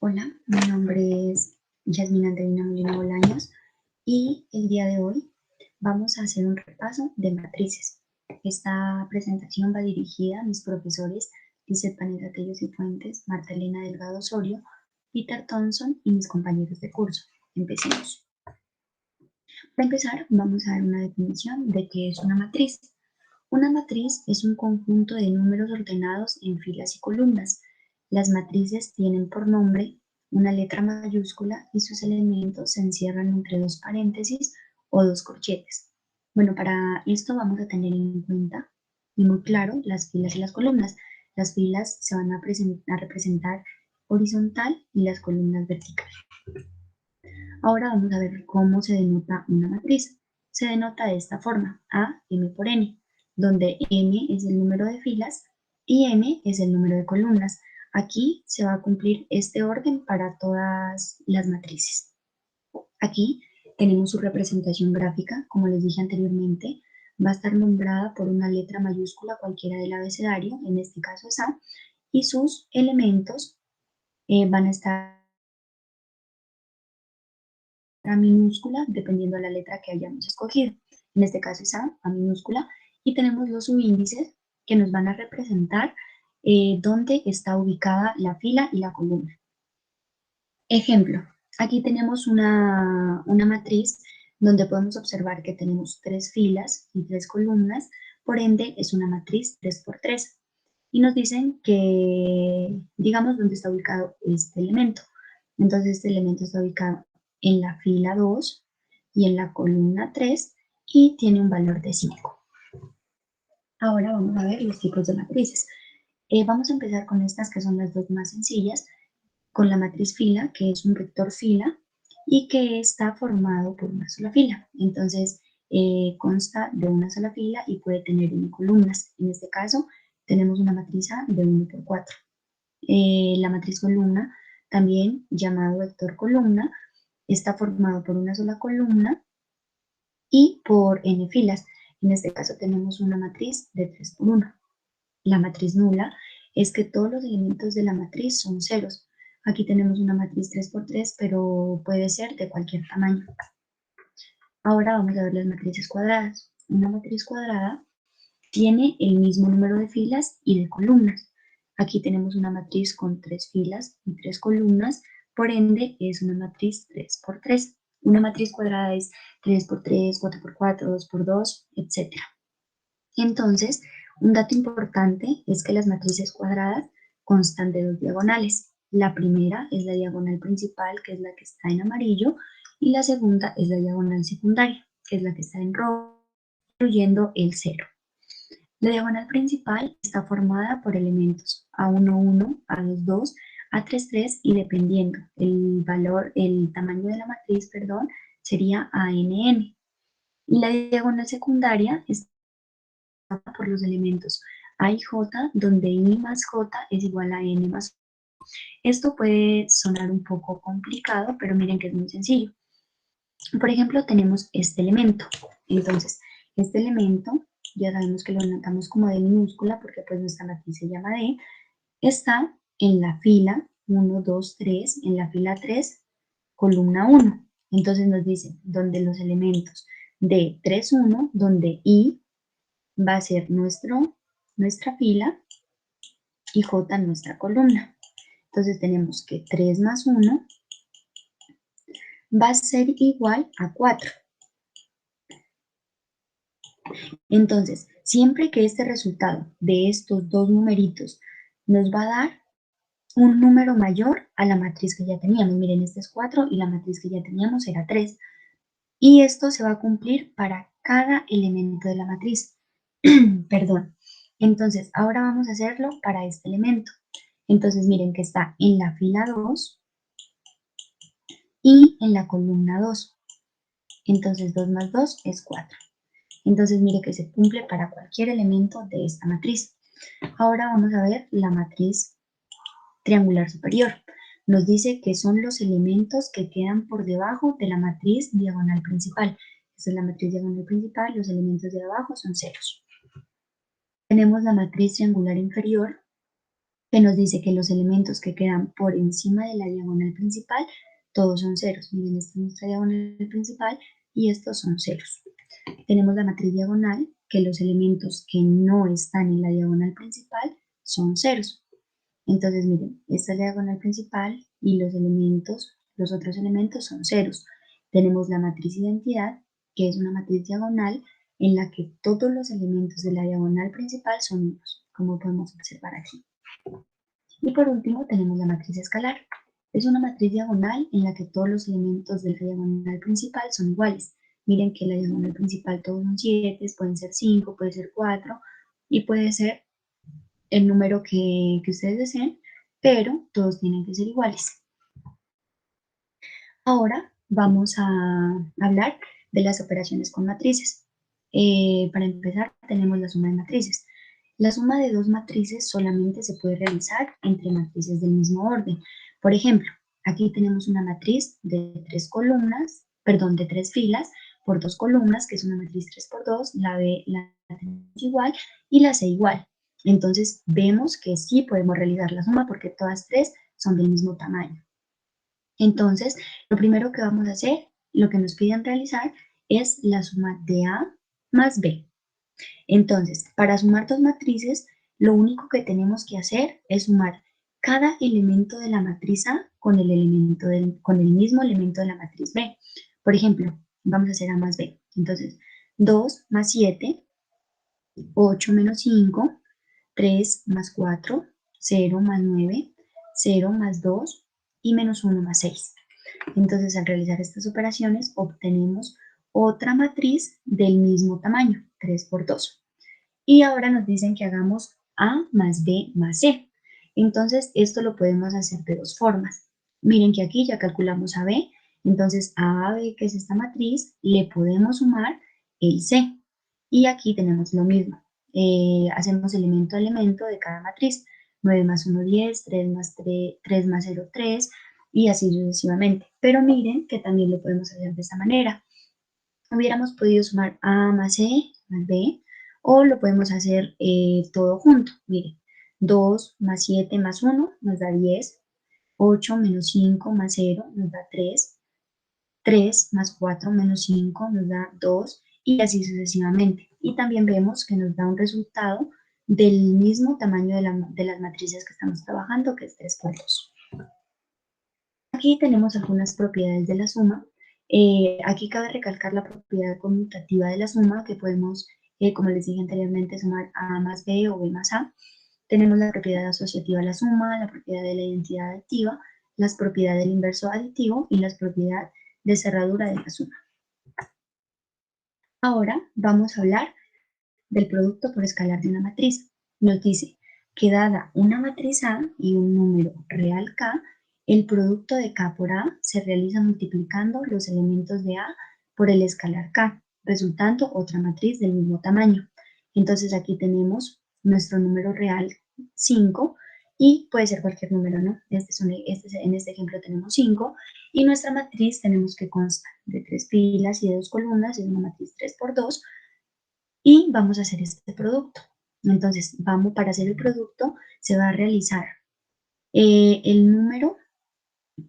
Hola, mi nombre es Yasmina Andreina Molina Bolaños y el día de hoy vamos a hacer un repaso de matrices. Esta presentación va dirigida a mis profesores Lizeth Vanessa Tellos y Fuentes, Marta Elena Delgado Osorio, Peter Thompson y mis compañeros de curso. Empecemos. Para empezar, vamos a dar una definición de qué es una matriz. Una matriz es un conjunto de números ordenados en filas y columnas. Las matrices tienen por nombre una letra mayúscula y sus elementos se encierran entre dos paréntesis o dos corchetes. Bueno, para esto vamos a tener en cuenta y muy claro las filas y las columnas. Las filas se van a representar horizontal y las columnas vertical. Ahora vamos a ver cómo se denota una matriz. Se denota de esta forma, A, M por N, donde M es el número de filas y N es el número de columnas. Aquí se va a cumplir este orden para todas las matrices. Aquí tenemos su representación gráfica, como les dije anteriormente, va a estar nombrada por una letra mayúscula cualquiera del abecedario, en este caso es A, y sus elementos van a estar minúscula dependiendo de la letra que hayamos escogido. En este caso es A minúscula, y tenemos los subíndices que nos van a representar dónde está ubicada la fila y la columna. Ejemplo, aquí tenemos una matriz donde podemos observar que tenemos 3 filas y 3 columnas, por ende es una matriz 3 por 3. Y nos dicen que, digamos, dónde está ubicado este elemento. Entonces este elemento está ubicado en la fila 2 y en la columna 3 y tiene un valor de 5. Ahora vamos a ver los tipos de matrices. Vamos a empezar con estas que son las dos más sencillas, con la matriz fila, que es un vector fila y que está formado por una sola fila. Entonces, consta de una sola fila y puede tener n columnas. En este caso, tenemos una matriz A de 1 por 4. La matriz columna, también llamado vector columna, está formado por una sola columna y por n filas. En este caso tenemos una matriz de 3 por 1. La matriz nula es que todos los elementos de la matriz son ceros. Aquí tenemos una matriz 3 por 3, pero puede ser de cualquier tamaño. Ahora vamos a ver las matrices cuadradas. Una matriz cuadrada tiene el mismo número de filas y de columnas. Aquí tenemos una matriz con 3 filas y 3 columnas, por ende es una matriz 3 por 3. Una matriz cuadrada es 3 por 3, 4 por 4, 2 por 2, etc. Entonces, un dato importante es que las matrices cuadradas constan de dos diagonales. La primera es la diagonal principal, que es la que está en amarillo, y la segunda es la diagonal secundaria, que es la que está en rojo, incluyendo el 0. La diagonal principal está formada por elementos A11, A22, A33 y dependiendo el tamaño de la matriz, perdón, sería ANN. Y la diagonal secundaria está por los elementos A y J, donde I más J es igual a N más J. Esto puede sonar un poco complicado, pero miren que es muy sencillo. Por ejemplo, tenemos este elemento. Entonces, este elemento, ya sabemos que lo anotamos como D minúscula, porque pues nuestra matriz se llama D, está en la fila 1, 2, 3, en la fila 3, columna 1. Entonces nos dice, donde los elementos de 3, 1, donde I va a ser nuestra fila y J nuestra columna. Entonces tenemos que 3 más 1 va a ser igual a 4. Entonces, siempre que este resultado de estos dos numeritos nos va a dar un número mayor a la matriz que ya teníamos. Miren, este es 4 y la matriz que ya teníamos era 3. Y esto se va a cumplir para cada elemento de la matriz. Perdón. Entonces, ahora vamos a hacerlo para este elemento. Entonces, miren que está en la fila 2 y en la columna 2. Entonces, 2 más 2 es 4. Entonces, mire que se cumple para cualquier elemento de esta matriz. Ahora vamos a ver la matriz triangular superior. Nos dice que son los elementos que quedan por debajo de la matriz diagonal principal. Esta es la matriz diagonal principal, los elementos de abajo son ceros. Tenemos la matriz triangular inferior, que nos dice que los elementos que quedan por encima de la diagonal principal, todos son ceros. Miren, esta es nuestra diagonal principal y estos son ceros. Tenemos la matriz diagonal, que los elementos que no están en la diagonal principal son ceros. Entonces, miren, esta es la diagonal principal y los otros elementos son ceros. Tenemos la matriz identidad, que es una matriz diagonal en la que todos los elementos de la diagonal principal son unos, como podemos observar aquí. Y por último tenemos la matriz escalar. Es una matriz diagonal en la que todos los elementos de la diagonal principal son iguales. Miren que la diagonal principal todos son 7, pueden ser 5, puede ser 4 y puede ser el número que ustedes deseen, pero todos tienen que ser iguales. Ahora vamos a hablar de las operaciones con matrices. Para empezar tenemos la suma de matrices. La suma de dos matrices solamente se puede realizar entre matrices del mismo orden. Por ejemplo, aquí tenemos una matriz de 3 columnas, perdón, de 3 filas por 2 columnas, que es una matriz 3 por 2, la B la tenemos igual y la C igual. Entonces vemos que sí podemos realizar la suma porque todas tres son del mismo tamaño. Entonces, lo primero que vamos a hacer, lo que nos piden realizar, es la suma de A más B. Entonces, para sumar dos matrices, lo único que tenemos que hacer es sumar cada elemento de la matriz A con el mismo elemento de la matriz B. Por ejemplo, vamos a hacer A más B. Entonces, 2 más 7, 8 menos 5, 3 más 4, 0 más 9, 0 más 2 y menos 1 más 6. Entonces, al realizar estas operaciones, obtenemos otra matriz del mismo tamaño, 3 por 2. Y ahora nos dicen que hagamos A más B más C. Entonces, esto lo podemos hacer de dos formas. Miren que aquí ya calculamos a B, entonces a B, que es esta matriz, le podemos sumar el C. Y aquí tenemos lo mismo. Hacemos elemento a elemento de cada matriz. 9 más 1, 10, 3 más 0, 3, y así sucesivamente. Pero miren que también lo podemos hacer de esta manera. Hubiéramos podido sumar A más C más B, o lo podemos hacer todo junto. Miren, 2 más 7 más 1 nos da 10, 8 menos 5 más 0 nos da 3, 3 más 4 menos 5 nos da 2, y así sucesivamente. Y también vemos que nos da un resultado del mismo tamaño de las matrices que estamos trabajando, que es 3 por 2. Aquí tenemos algunas propiedades de la suma. Aquí cabe recalcar la propiedad conmutativa de la suma, que podemos, como les dije anteriormente, sumar A más B o B más A. Tenemos la propiedad asociativa de la suma, la propiedad de la identidad aditiva, las propiedades del inverso aditivo y las propiedades de cerradura de la suma. Ahora vamos a hablar del producto por escalar de una matriz. Nos dice que dada una matriz A y un número real K, el producto de K por A se realiza multiplicando los elementos de A por el escalar K, resultando otra matriz del mismo tamaño. Entonces aquí tenemos nuestro número real 5 y puede ser cualquier número, ¿no? En este ejemplo tenemos 5 y nuestra matriz tenemos que consta de 3 filas y de 2 columnas, es una matriz 3 por 2, y vamos a hacer este producto. Entonces, para hacer el producto se va a realizar el número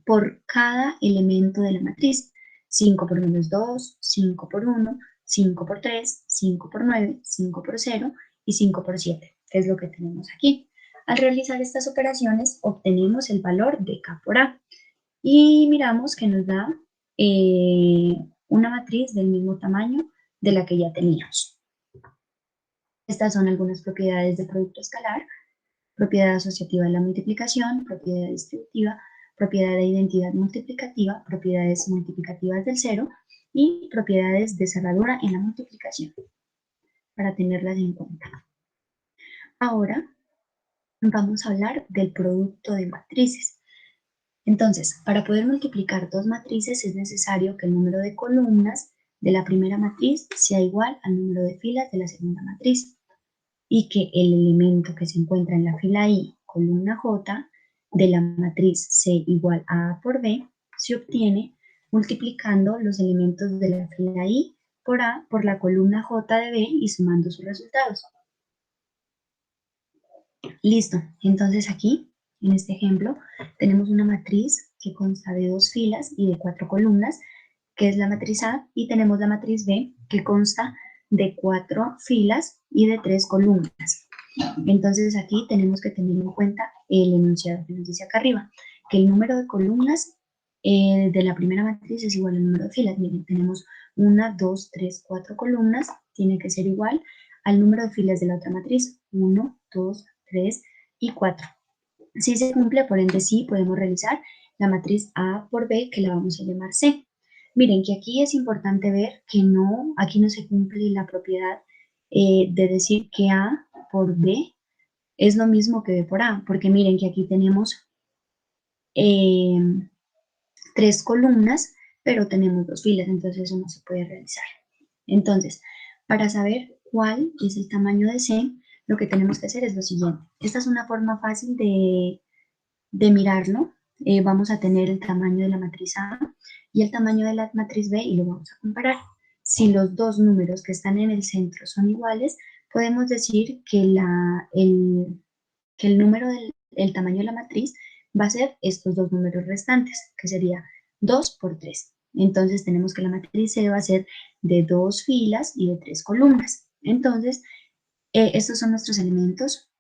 por cada elemento de la matriz. 5 por menos 2, 5 por 1, 5 por 3, 5 por 9, 5 por 0 y 5 por 7, que es lo que tenemos aquí. Al realizar estas operaciones obtenemos el valor de K por A y miramos que nos da una matriz del mismo tamaño de la que ya teníamos. Estas son algunas propiedades del producto escalar: propiedad asociativa de la multiplicación, propiedad distributiva, propiedad de identidad multiplicativa, propiedades multiplicativas del cero y propiedades de cerradura en la multiplicación, para tenerlas en cuenta. Ahora vamos a hablar del producto de matrices. Entonces, para poder multiplicar dos matrices es necesario que el número de columnas de la primera matriz sea igual al número de filas de la segunda matriz, y que el elemento que se encuentra en la fila I, columna J, de la matriz C igual a A por B, se obtiene multiplicando los elementos de la fila I por A por la columna J de B y sumando sus resultados. Listo, entonces aquí, en este ejemplo, tenemos una matriz que consta de 2 filas y de 4 columnas, que es la matriz A, y tenemos la matriz B, que consta de 4 filas y de 3 columnas. Entonces aquí tenemos que tener en cuenta el enunciado que nos dice acá arriba, que el número de columnas de la primera matriz es igual al número de filas. Miren, tenemos 1, 2, 3, 4 columnas, tiene que ser igual al número de filas de la otra matriz, 1, 2, 3 y 4. Si se cumple, por ende sí podemos realizar la matriz A por B, que la vamos a llamar C. Miren que aquí es importante ver que no, aquí no se cumple la propiedad de decir que A por B es lo mismo que B por A, porque miren que aquí tenemos eh, 3 columnas, pero tenemos 2 filas, entonces eso no se puede realizar. Entonces, para saber cuál es el tamaño de C, lo que tenemos que hacer es lo siguiente. Esta es una forma fácil de mirarlo. Vamos a tener el tamaño de la matriz A y el tamaño de la matriz B y lo vamos a comparar. Si los dos números que están en el centro son iguales, podemos decir que el número el tamaño de la matriz va a ser estos dos números restantes, que sería 2 por 3. Entonces tenemos que la matriz C va a ser de 2 filas y de 3 columnas. Entonces, estos son nuestros elementos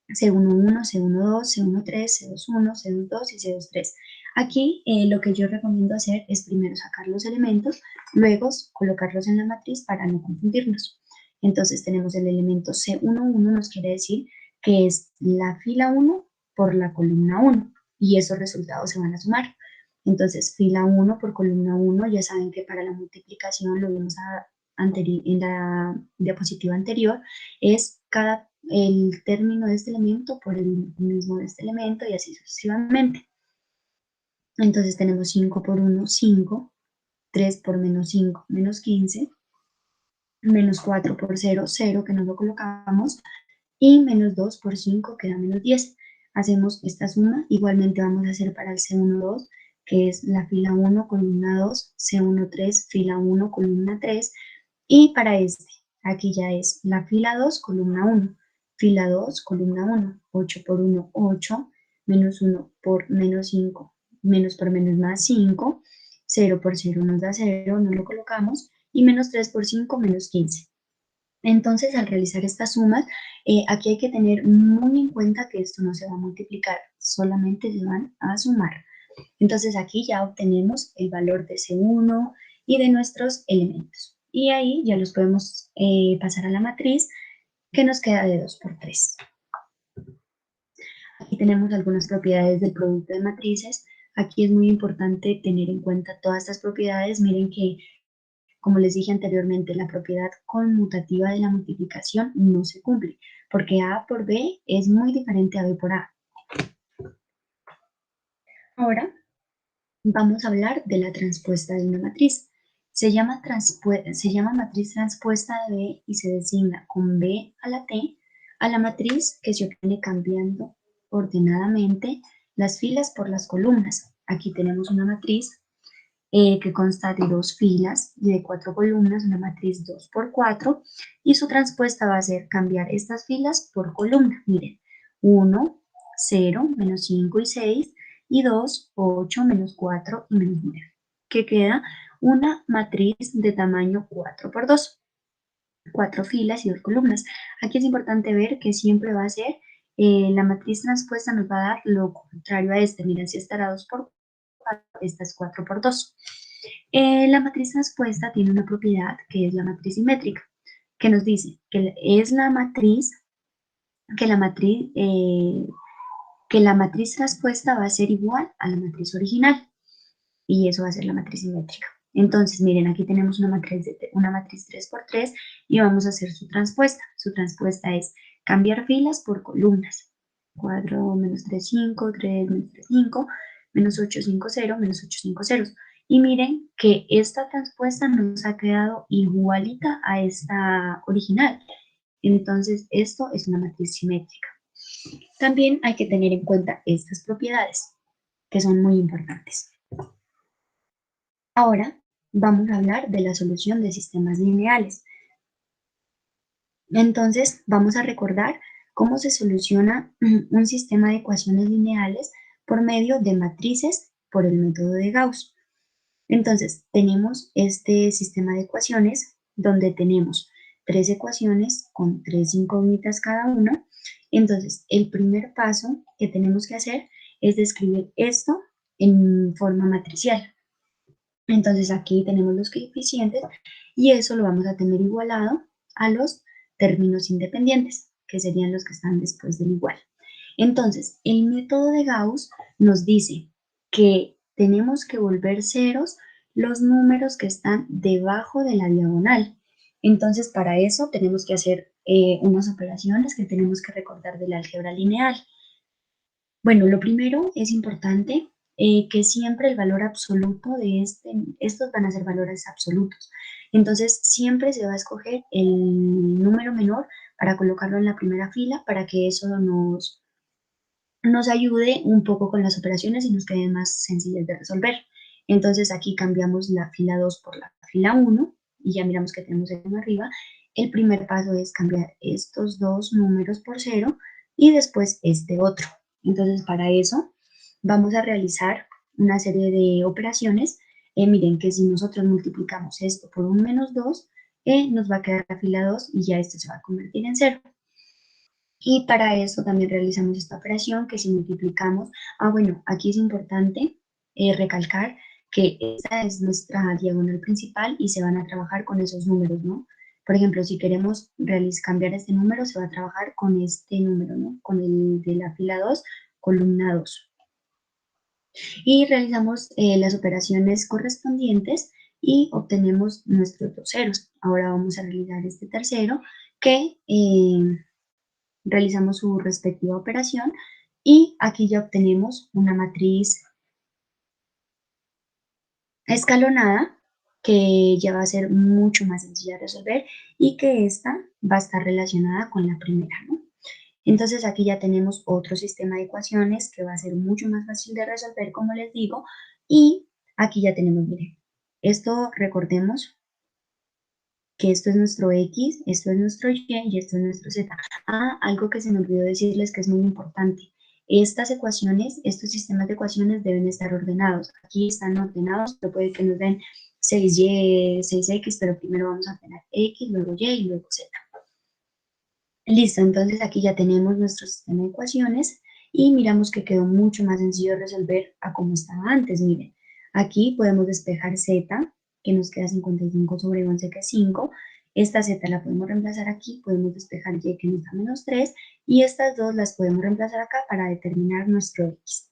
C11, C12, C13, C21, C22 y C23. Aquí lo que yo recomiendo hacer es primero sacar los elementos, luego colocarlos en la matriz para no confundirnos. Entonces tenemos el elemento C11, nos quiere decir que es la fila 1 por la columna 1 y esos resultados se van a sumar. Entonces fila 1 por columna 1, ya saben que para la multiplicación, lo vimos en la diapositiva anterior, es el término de este elemento por el mismo de este elemento y así sucesivamente. Entonces tenemos 5 por 1, 5, 3 por menos 5, menos 15, menos 4 por 0, 0 que no lo colocamos, y menos 2 por 5 queda menos 10. Hacemos esta suma, igualmente vamos a hacer para el C12, que es la fila 1, columna 2, C13, fila 1, columna 3, y para este, aquí ya es la fila 2, columna 1, fila 2, columna 1, 8 por 1, 8, menos 1 por menos 5, menos por menos más 5, 0 por 0 nos da 0, no lo colocamos, y menos 3 por 5, menos 15. Entonces, al realizar estas sumas, aquí hay que tener muy en cuenta que esto no se va a multiplicar, solamente se van a sumar. Entonces, aquí ya obtenemos el valor de C1 y de nuestros elementos. Y ahí ya los podemos pasar a la matriz, que nos queda de 2 por 3. Aquí tenemos algunas propiedades del producto de matrices. Aquí es muy importante tener en cuenta todas estas propiedades. Miren que, como les dije anteriormente, la propiedad conmutativa de la multiplicación no se cumple, porque A por B es muy diferente a B por A. Ahora vamos a hablar de la transpuesta de una matriz. Se llama matriz transpuesta de B y se designa con B a la T a la matriz que se obtiene cambiando ordenadamente las filas por las columnas. Aquí tenemos una matriz que consta de 2 filas y de 4 columnas, una matriz 2 por 4, y su transpuesta va a ser cambiar estas filas por columna. Miren, 1, 0, menos 5 y 6, y 2, 8, menos 4 y menos 9, que queda una matriz de tamaño 4 por 2, 4 filas y 2 columnas. Aquí es importante ver que siempre va a ser, la matriz transpuesta nos va a dar lo contrario a este. Miren, si esta era 2 por 4, esta es 4 por 2. La matriz transpuesta tiene una propiedad que es la matriz simétrica, que nos dice que es la matriz, que la matriz, que la matriz transpuesta va a ser igual a la matriz original, y eso va a ser la matriz simétrica. Entonces, miren, aquí tenemos una matriz 3 por 3 y vamos a hacer su transpuesta. Su transpuesta es cambiar filas por columnas. 4 menos 3, 5, 3 menos 3, 5, menos 8, 5, 0, menos 8, 5, 0. Y miren que esta transpuesta nos ha quedado igualita a esta original. Entonces, esto es una matriz simétrica. También hay que tener en cuenta estas propiedades, que son muy importantes. Ahora vamos a hablar de la solución de sistemas lineales. Entonces, vamos a recordar cómo se soluciona un sistema de ecuaciones lineales por medio de matrices por el método de Gauss. Entonces, tenemos este sistema de ecuaciones donde tenemos tres ecuaciones con tres incógnitas cada una. Entonces, el primer paso que tenemos que hacer es describir esto en forma matricial. Entonces, aquí tenemos los coeficientes y eso lo vamos a tener igualado a los términos independientes, que serían los que están después del igual. Entonces, el método de Gauss nos dice que tenemos que volver ceros los números que están debajo de la diagonal. Entonces, para eso tenemos que hacer unas operaciones que tenemos que recordar del álgebra lineal. Bueno, lo primero es importante que siempre el valor absoluto de estos van a ser valores absolutos. Entonces, siempre se va a escoger el número menor para colocarlo en la primera fila para que eso nos ayude un poco con las operaciones y nos queden más sencillas de resolver. Entonces aquí cambiamos la fila 2 por la fila 1 y ya miramos que tenemos el 1 arriba. El primer paso es cambiar estos dos números por 0 y después este otro. Entonces para eso vamos a realizar una serie de operaciones. Miren que si nosotros multiplicamos esto por un menos 2, nos va a quedar la fila 2 y ya esto se va a convertir en 0. Y para eso también realizamos esta operación que si multiplicamos, bueno, aquí es importante recalcar que esta es nuestra diagonal principal y se van a trabajar con esos números, ¿no? Por ejemplo, si queremos cambiar este número, se va a trabajar con este número, ¿no? Con el de la fila 2, columna 2. Y realizamos las operaciones correspondientes y obtenemos nuestros dos ceros. Ahora vamos a realizar este tercero que realizamos su respectiva operación y aquí ya obtenemos una matriz escalonada que ya va a ser mucho más sencilla de resolver y que esta va a estar relacionada con la primera, ¿no? Entonces aquí ya tenemos otro sistema de ecuaciones que va a ser mucho más fácil de resolver, como les digo, y aquí ya tenemos, miren, esto recordemos que esto es nuestro X, esto es nuestro Y y esto es nuestro Z. Algo que se me olvidó decirles que es muy importante. Estas ecuaciones, estos sistemas de ecuaciones deben estar ordenados. Aquí están ordenados, pero puede que nos den 6Y, 6X, pero primero vamos a tener X, luego Y y luego Z. Listo, entonces aquí ya tenemos nuestro sistema de ecuaciones y miramos que quedó mucho más sencillo de resolver a como estaba antes. Miren, aquí podemos despejar Z, que nos queda 55 sobre 11, que es 5. Esta Z la podemos reemplazar aquí, podemos despejar Y, que nos da menos 3, y estas dos las podemos reemplazar acá para determinar nuestro X.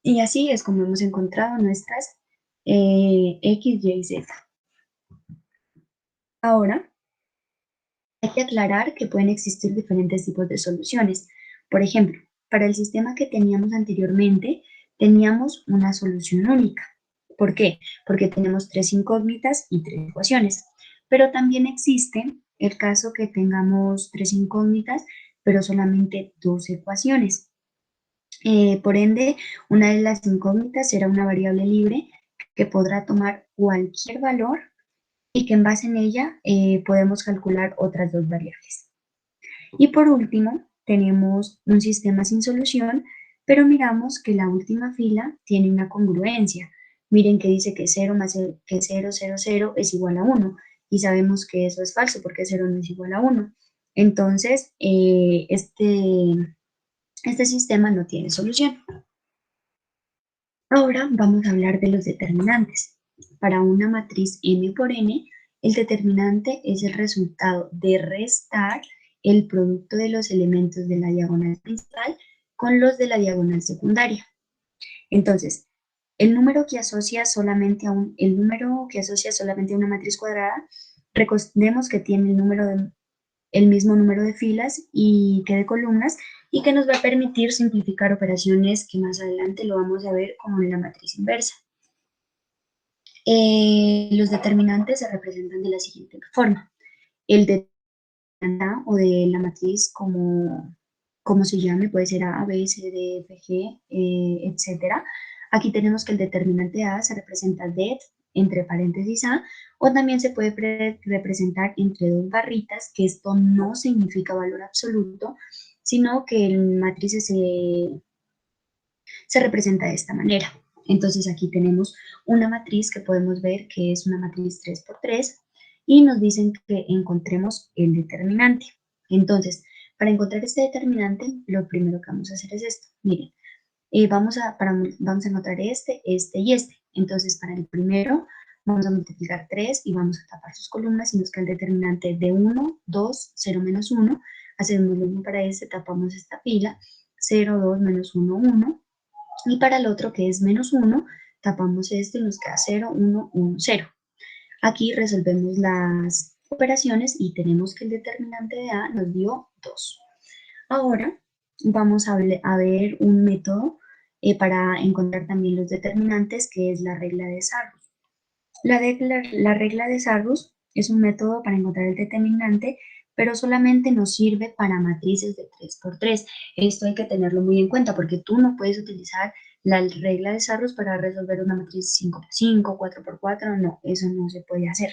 Y así es como hemos encontrado nuestras X, Y y Z. Ahora, hay que aclarar que pueden existir diferentes tipos de soluciones. Por ejemplo, para el sistema que teníamos anteriormente, teníamos una solución única. ¿Por qué? Porque tenemos tres incógnitas y tres ecuaciones. Pero también existe el caso que tengamos tres incógnitas, pero solamente dos ecuaciones. Por ende, una de las incógnitas será una variable libre que podrá tomar cualquier valor y que en base en ella podemos calcular otras dos variables. Y por último, tenemos un sistema sin solución, pero miramos que la última fila tiene una congruencia. Miren que dice que 0 más 0, que 0, 0, 0 es igual a 1. Y sabemos que eso es falso porque 0 no es igual a 1. Entonces, este sistema no tiene solución. Ahora vamos a hablar de los determinantes. Para una matriz n por n, el determinante es el resultado de restar el producto de los elementos de la diagonal principal con los de la diagonal secundaria. Entonces, el número que asocia solamente a una matriz cuadrada, recordemos que tiene el mismo número de filas y que de columnas y que nos va a permitir simplificar operaciones que más adelante lo vamos a ver como en la matriz inversa. Los determinantes se representan de la siguiente forma. El determinante o de la matriz como se llame, puede ser A, B, C, D, F, G, etc. Aquí tenemos que el determinante A se representa det entre paréntesis A, o también se puede representar entre dos barritas, que esto no significa valor absoluto, sino que el matriz se representa de esta manera. Entonces aquí tenemos una matriz que podemos ver que es una matriz 3 por 3 y nos dicen que encontremos el determinante. Entonces, para encontrar este determinante, lo primero que vamos a hacer es esto. Miren, vamos a encontrar este y este. Entonces, para el primero, vamos a multiplicar 3 y vamos a tapar sus columnas y nos queda el determinante de 1, 2, 0, menos 1. Hacemos lo mismo para este, tapamos esta fila, 0, 2, menos 1, 1. Y para el otro, que es menos 1, tapamos esto y nos queda 0, 1, 1, 0. Aquí resolvemos las operaciones y tenemos que el determinante de A nos dio 2. Ahora vamos a ver un método para encontrar también los determinantes, que es la regla de Sarrus. La regla de Sarrus es un método para encontrar el determinante, pero solamente nos sirve para matrices de 3 por 3. Esto hay que tenerlo muy en cuenta porque tú no puedes utilizar la regla de Sarrus para resolver una matriz 5 por 5, 4 por 4, no, eso no se puede hacer.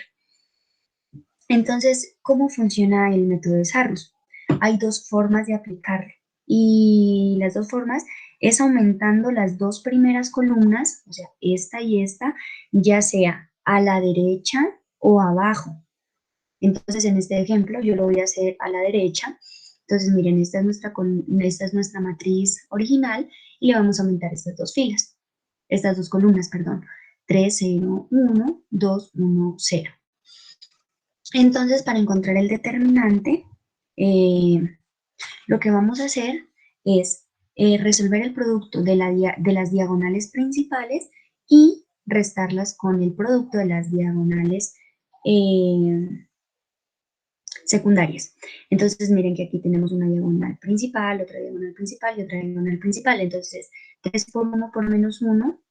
Entonces, ¿cómo funciona el método de Sarrus? Hay dos formas de aplicarlo y las dos formas es aumentando las dos primeras columnas, o sea, esta y esta, ya sea a la derecha o abajo. Entonces, en este ejemplo, yo lo voy a hacer a la derecha. Entonces, miren, esta es nuestra matriz original y le vamos a aumentar estas dos columnas, perdón. 3, 0, 1, 2, 1, 0. Entonces, para encontrar el determinante, lo que vamos a hacer es resolver el producto de las diagonales principales y restarlas con el producto de las diagonales secundarias. Entonces, miren que aquí tenemos una diagonal principal, otra diagonal principal y otra diagonal principal. Entonces, 3 por 1 por menos 1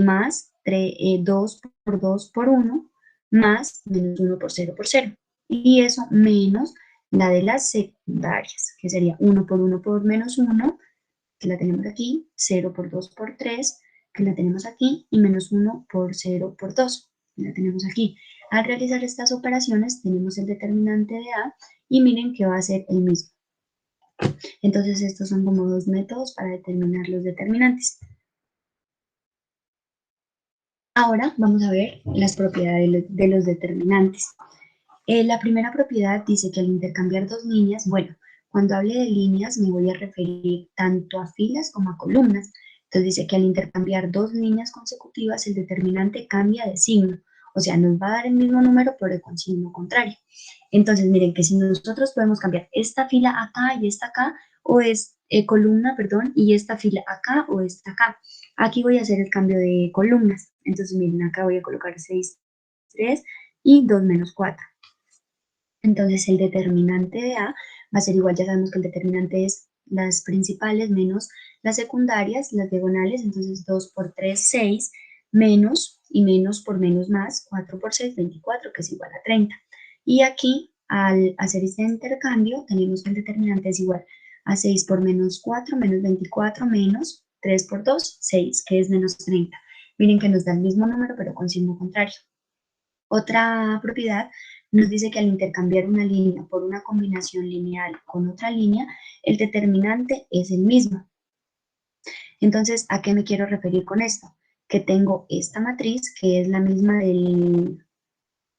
más 2 por 2 por 1 más menos 1 por 0 por 0. Y eso menos la de las secundarias, que sería 1 por 1 por menos 1, que la tenemos aquí, 0 por 2 por 3, que la tenemos aquí, y menos 1 por 0 por 2, que la tenemos aquí. Al realizar estas operaciones tenemos el determinante de A y miren que va a ser el mismo. Entonces estos son como dos métodos para determinar los determinantes. Ahora vamos a ver las propiedades de los determinantes. La primera propiedad dice que al intercambiar dos líneas, bueno, cuando hable de líneas me voy a referir tanto a filas como a columnas. Entonces dice que al intercambiar dos líneas consecutivas el determinante cambia de signo. O sea, nos va a dar el mismo número pero con signo contrario. Entonces miren que si nosotros podemos cambiar esta fila acá y esta acá, o es columna, perdón, y esta fila acá o esta acá. Aquí voy a hacer el cambio de columnas. Entonces miren, acá voy a colocar 6, 3 y 2 menos 4. Entonces el determinante de A va a ser igual, ya sabemos que el determinante es las principales menos las secundarias, las diagonales, entonces 2 por 3, 6, menos y menos por menos más, 4 por 6, 24, que es igual a 30. Y aquí, al hacer este intercambio, tenemos que el determinante es igual a 6 por menos 4, menos 24, menos 3 por 2, 6, que es menos 30. Miren que nos da el mismo número, pero con signo contrario. Otra propiedad nos dice que al intercambiar una línea por una combinación lineal con otra línea, el determinante es el mismo. Entonces, ¿a qué me quiero referir con esto? Que tengo esta matriz, que es la misma del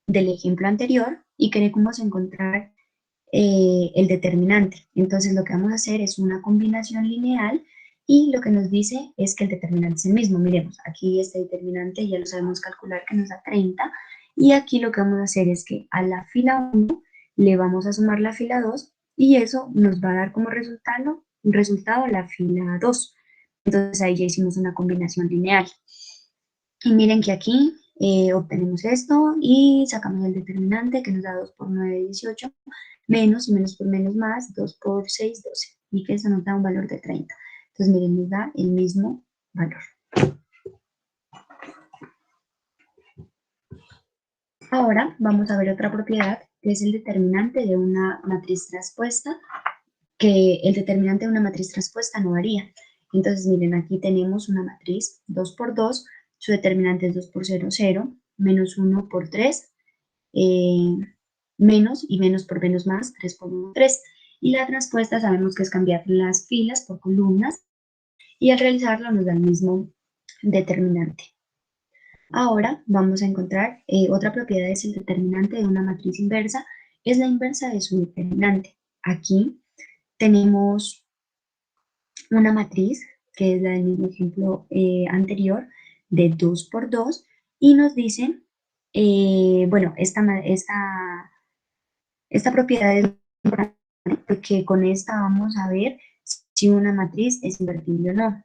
ejemplo anterior, y queremos encontrar el determinante. Entonces, lo que vamos a hacer es una combinación lineal y lo que nos dice es que el determinante es el mismo. Miremos, aquí este determinante ya lo sabemos calcular que nos da 30 y aquí lo que vamos a hacer es que a la fila 1 le vamos a sumar la fila 2 y eso nos va a dar como resultado la fila 2. Entonces ahí ya hicimos una combinación lineal. Y miren que aquí obtenemos esto y sacamos el determinante que nos da 2 por 9, 18, menos y menos por menos más, 2 por 6, 12. Y que eso nos da un valor de 30. Entonces miren, nos da el mismo valor. Ahora vamos a ver otra propiedad que es el determinante de una matriz traspuesta, que el determinante de una matriz traspuesta no varía. Entonces miren, aquí tenemos una matriz 2 por 2 su determinante es 2 por 0, 0, menos 1 por 3, menos y menos por menos más, 3 por 1, 3. Y la respuesta sabemos que es cambiar las filas por columnas y al realizarlo nos da el mismo determinante. Ahora vamos a encontrar otra propiedad, es el determinante de una matriz inversa, es la inversa de su determinante. Aquí tenemos una matriz, que es la del mismo ejemplo anterior, de 2 por 2, y nos dicen, bueno, esta propiedad es importante porque con esta vamos a ver si una matriz es invertible o no.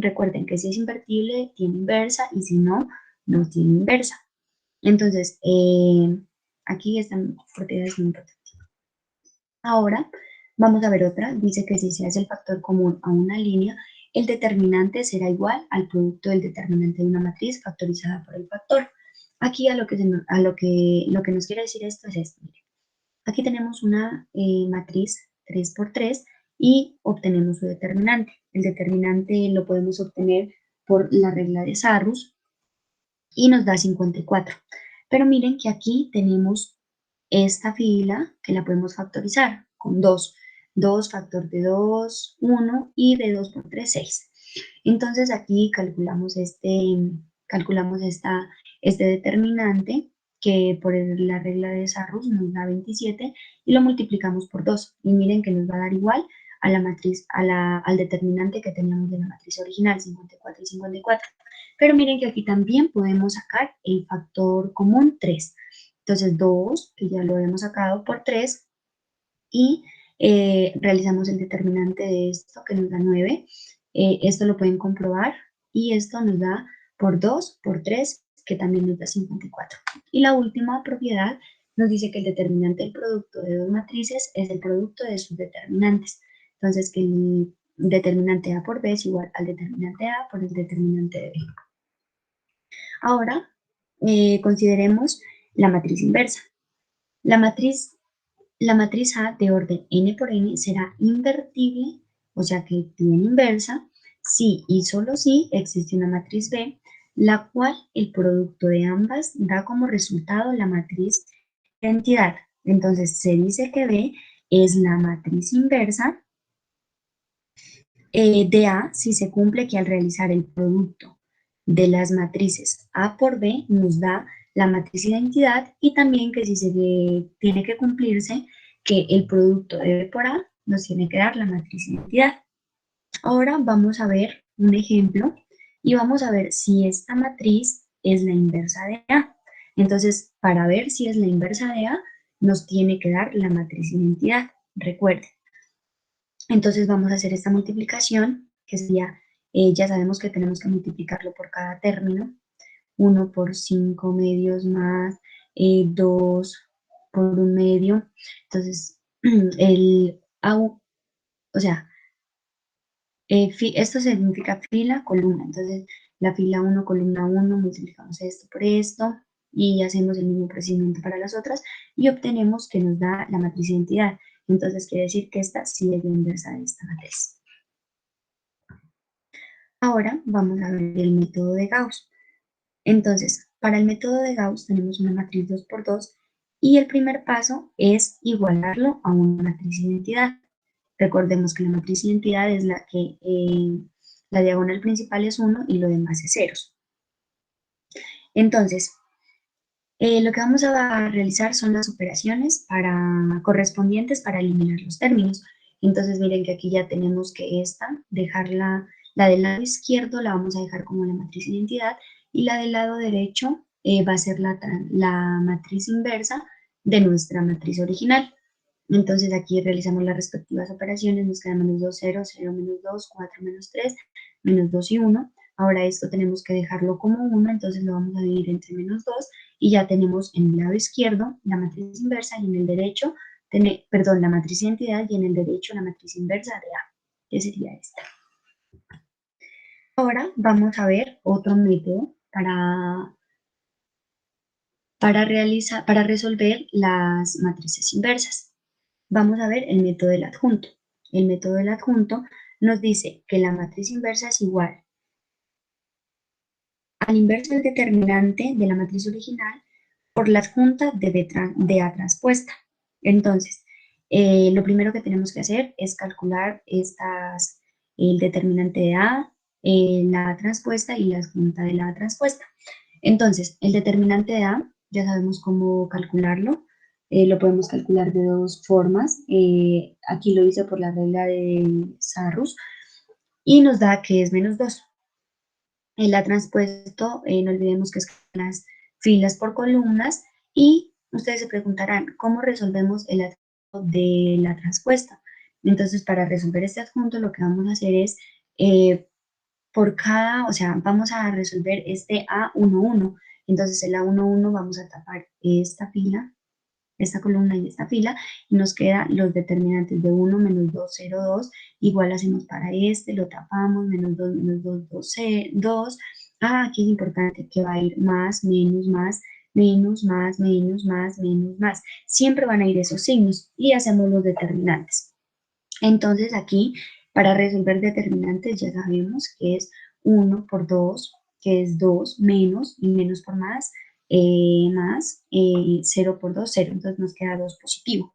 Recuerden que si es invertible, tiene inversa, y si no, no tiene inversa. Entonces, aquí están propiedades muy importantes. Ahora vamos a ver otra. Dice que si se hace el factor común a una línea, el determinante será igual al producto del determinante de una matriz factorizada por el factor. Aquí lo que nos quiere decir esto es esto. Aquí tenemos una matriz 3 por 3 y obtenemos su determinante. El determinante lo podemos obtener por la regla de Sarrus y nos da 54. Pero miren que aquí tenemos esta fila que la podemos factorizar con 2. 2 factor de 2, 1 y de 2 por 3, 6. Entonces aquí calculamos este determinante que por la regla de Sarrus nos da 27 y lo multiplicamos por 2. Y miren que nos va a dar igual a la matriz, al determinante que teníamos de la matriz original, 54 y 54. Pero miren que aquí también podemos sacar el factor común 3. Entonces 2, que ya lo hemos sacado, por 3, y realizamos el determinante de esto que nos da 9. Esto lo pueden comprobar y esto nos da por 2 por 3, que también nos da 54. Y la última propiedad nos dice que el determinante del producto de dos matrices es el producto de sus determinantes. Entonces que el determinante A por B es igual al determinante A por el determinante de B. Ahora consideremos la matriz inversa. La matriz A de orden n por n será invertible, o sea que tiene inversa, si y solo si existe una matriz B, la cual el producto de ambas da como resultado la matriz de identidad. Entonces se dice que B es la matriz inversa de A si se cumple que al realizar el producto de las matrices A por B nos da la matriz identidad, y también que si se tiene que cumplirse que el producto de B por A nos tiene que dar la matriz identidad. Ahora vamos a ver un ejemplo y vamos a ver si esta matriz es la inversa de A. Entonces, para ver si es la inversa de A, nos tiene que dar la matriz identidad. Recuerden. Entonces vamos a hacer esta multiplicación, que sería, ya sabemos que tenemos que multiplicarlo por cada término. 1 por 5 medios más 2 por 1 medio. Entonces, o sea, esto significa fila, columna. Entonces, la fila 1, columna 1, multiplicamos esto por esto y hacemos el mismo procedimiento para las otras y obtenemos que nos da la matriz identidad. Entonces, quiere decir que esta sí es la inversa de esta matriz. Ahora vamos a ver el método de Gauss. Entonces, para el método de Gauss tenemos una matriz 2 por 2 y el primer paso es igualarlo a una matriz identidad. Recordemos que la matriz identidad es la que la diagonal principal es 1 y lo demás es ceros. Entonces, lo que vamos a realizar son las operaciones correspondientes para eliminar los términos. Entonces, miren que aquí ya tenemos que la del lado izquierdo la vamos a dejar como la matriz identidad y la del lado derecho va a ser la matriz inversa de nuestra matriz original. Entonces aquí realizamos las respectivas operaciones, nos queda menos 2, 0, 0, menos 2, 4, menos 3, menos 2 y 1. Ahora esto tenemos que dejarlo como 1, entonces lo vamos a dividir entre menos 2 y ya tenemos en el lado izquierdo la matriz inversa y en el derecho, la matriz identidad y en el derecho la matriz inversa de A, que sería esta. Ahora vamos a ver otro método para resolver las matrices inversas. Vamos a ver el método del adjunto. El método del adjunto nos dice que la matriz inversa es igual al inverso del determinante de la matriz original por la adjunta de A transpuesta. Entonces, lo primero que tenemos que hacer es calcular el determinante de A, la A transpuesta y la adjunta de la A transpuesta. Entonces, el determinante de A, ya sabemos cómo calcularlo. Lo podemos calcular de dos formas. Aquí lo hice por la regla de Sarrus y nos da que es -2. El A transpuesto, no olvidemos que es las filas por columnas, y ustedes se preguntarán, ¿cómo resolvemos el adjunto de la transpuesta? Entonces, para resolver este adjunto, lo que vamos a hacer es, o sea, vamos a resolver este A11. Entonces, el A11 vamos a tapar esta fila, esta columna y esta fila, y nos quedan los determinantes de 1, -2, 0, 2. Igual hacemos para este, lo tapamos, -2, -2, 2, 2. Aquí es importante que va a ir más, menos, más, menos, más, menos, más, menos, más. Siempre van a ir esos signos y hacemos los determinantes. Entonces aquí, para resolver determinantes, ya sabemos que es 1 por 2, que es 2, menos, y menos por más, 0 por 2, 0. Entonces nos queda 2 positivo.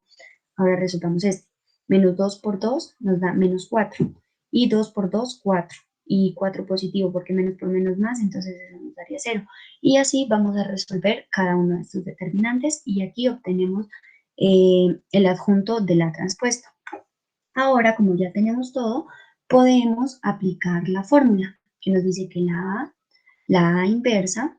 Ahora resolvamos este. Menos 2 por 2 nos da -4. Y 2 por 2, 4. Y 4 positivo, porque menos por menos más, entonces eso nos daría 0. Y así vamos a resolver cada uno de estos determinantes, y aquí obtenemos el adjunto de la transpuesta. Ahora, como ya tenemos todo, podemos aplicar la fórmula que nos dice que la A inversa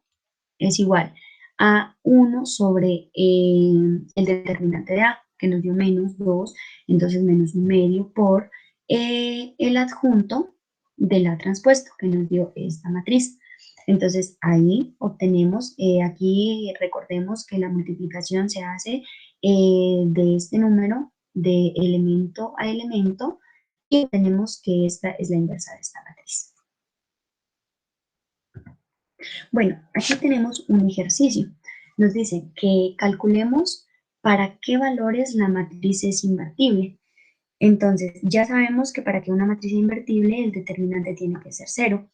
es igual a 1 sobre el determinante de A, que nos dio -2, entonces -1/2 por el adjunto de la transpuesta, que nos dio esta matriz. Entonces ahí obtenemos, aquí recordemos que la multiplicación se hace de este número de elemento a elemento, y obtenemos que esta es la inversa de esta matriz. Bueno, aquí tenemos un ejercicio. Nos dice que calculemos para qué valores la matriz es invertible. Entonces, ya sabemos que para que una matriz sea invertible, el determinante tiene que ser 0.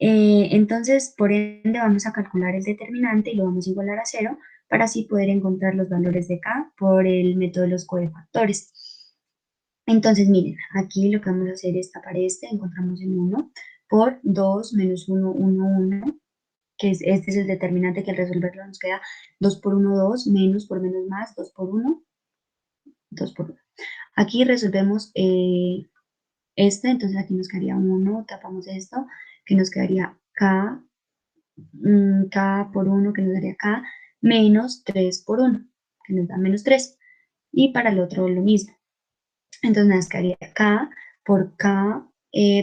Entonces, por ende, vamos a calcular el determinante y lo vamos a igualar a 0 para así poder encontrar los valores de K por el método de los cofactores. Entonces, miren, aquí lo que vamos a hacer es tapar encontramos el 1 por 2 menos 1, 1, 1, que este es el determinante que al resolverlo nos queda 2 por 1, 2, menos por menos más, 2 por 1, 2 por 1. Aquí resolvemos entonces aquí nos quedaría 1, tapamos esto, que nos quedaría K, K por 1, que nos daría K, menos 3 por 1, que nos da -3. Y para el otro lo mismo. Entonces nos quedaría K por K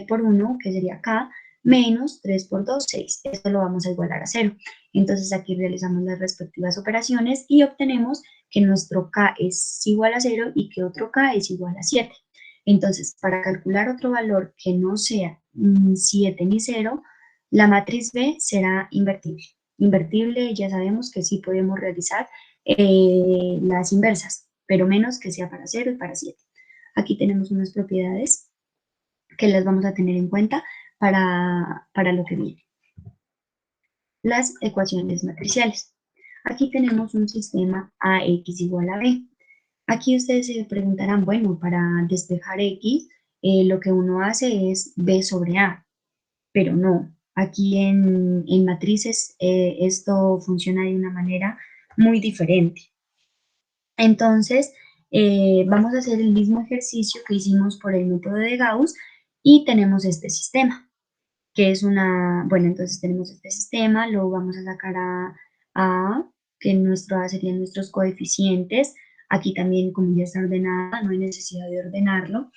por 1, que sería K, menos 3 por 2, 6. Esto lo vamos a igualar a 0. Entonces aquí realizamos las respectivas operaciones y obtenemos que nuestro K es igual a 0 y que otro K es igual a 7. Entonces, para calcular otro valor que no sea 7 ni 0, la matriz B será invertible. Invertible, ya sabemos que sí podemos realizar las inversas, pero menos que sea para 0 y para 7. Aquí tenemos unas propiedades que las vamos a tener en cuenta para lo que viene. Las ecuaciones matriciales. Aquí tenemos un sistema AX igual a B. Aquí ustedes se preguntarán, bueno, para despejar X, lo que uno hace es B sobre A, pero no. Aquí en matrices esto funciona de una manera muy diferente. Entonces, vamos a hacer el mismo ejercicio que hicimos por el método de Gauss y tenemos este sistema, que es bueno, entonces tenemos este sistema, lo vamos a sacar a que nuestro A serían nuestros coeficientes. Aquí también, como ya está ordenada, no hay necesidad de ordenarlo.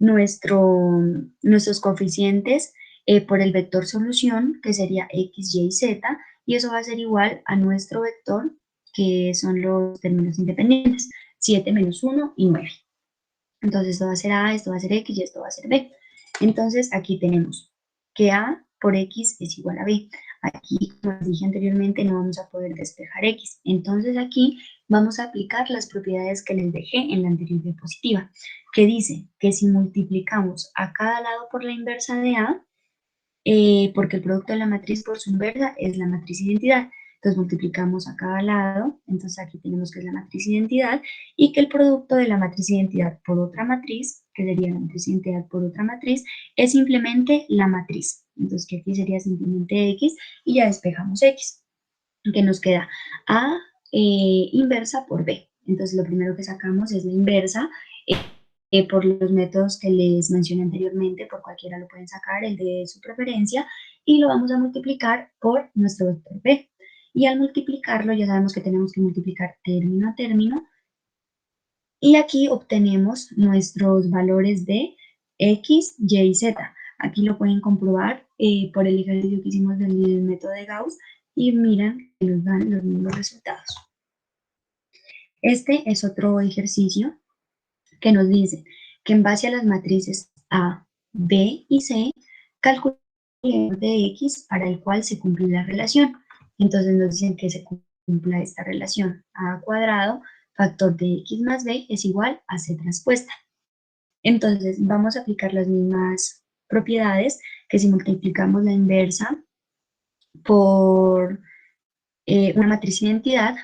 Nuestros coeficientes por el vector solución, que sería x, y, z, y eso va a ser igual a nuestro vector, que son los términos independientes, 7 menos 1 y 9. Entonces esto va a ser A, esto va a ser X y esto va a ser B. Entonces aquí tenemos que A por X es igual a B. Aquí, como les dije anteriormente, no vamos a poder despejar X. Entonces aquí vamos a aplicar las propiedades que les dejé en la anterior diapositiva, que dice que si multiplicamos a cada lado por la inversa de A, porque el producto de la matriz por su inversa es la matriz identidad. Entonces multiplicamos a cada lado, entonces aquí tenemos que es la matriz identidad y que el producto de la matriz identidad por otra matriz, que sería la matriz identidad por otra matriz, es simplemente la matriz. Entonces que aquí sería simplemente X y ya despejamos X, que nos queda A inversa por B. Entonces lo primero que sacamos es la inversa por los métodos que les mencioné anteriormente, por cualquiera lo pueden sacar, el de su preferencia, y lo vamos a multiplicar por nuestro vector B. Y al multiplicarlo ya sabemos que tenemos que multiplicar término a término, y aquí obtenemos nuestros valores de X, Y y Z. Aquí lo pueden comprobar por el ejercicio que hicimos del método de Gauss, y miran que nos dan los mismos resultados. Este es otro ejercicio que nos dice que en base a las matrices A, B y C, calculemos el de X para el cual se cumple la relación. Entonces nos dicen que se cumpla esta relación A cuadrado, factor de X más B es igual a C transpuesta. Entonces vamos a aplicar las mismas propiedades que si multiplicamos la inversa por una matriz identidad,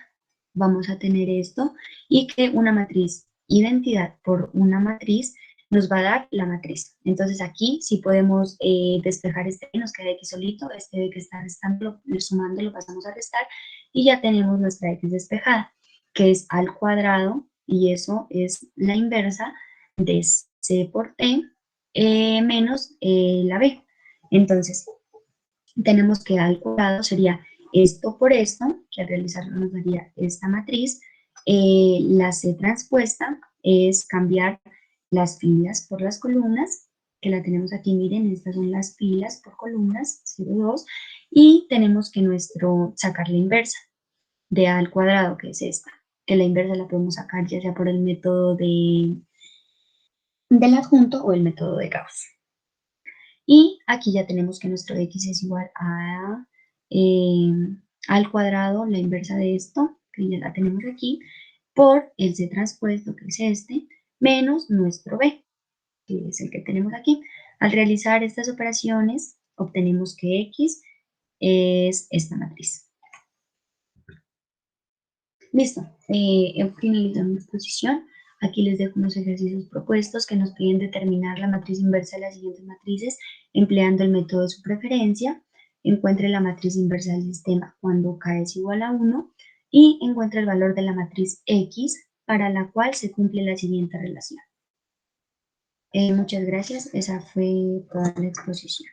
vamos a tener esto, y que una matriz identidad por una matriz nos va a dar la matriz. Entonces aquí sí podemos despejar este, nos queda X solito, este B que está restando, sumando lo pasamos a restar, y ya tenemos nuestra X despejada, que es al cuadrado, y eso es la inversa de C por T menos la B. Entonces, tenemos que al cuadrado sería esto por esto, que al realizarlo nos daría esta matriz. La C transpuesta es cambiar las filas por las columnas, que la tenemos aquí, miren, estas son las filas por columnas, 0, 2, y tenemos que sacar la inversa de A al cuadrado, que es esta, que la inversa la podemos sacar ya sea por el método del adjunto o el método de Gauss. Y aquí ya tenemos que nuestro x es igual a al cuadrado, la inversa de esto, que ya la tenemos aquí, por el c transpuesto, que es este, menos nuestro b, que es el que tenemos aquí. Al realizar estas operaciones, obtenemos que x es esta matriz. Listo, finalizamos la exposición. Aquí les dejo unos ejercicios propuestos que nos piden determinar la matriz inversa de las siguientes matrices empleando el método de su preferencia. Encuentre la matriz inversa del sistema cuando k es igual a 1 y encuentre el valor de la matriz X para la cual se cumple la siguiente relación. Muchas gracias, esa fue toda la exposición.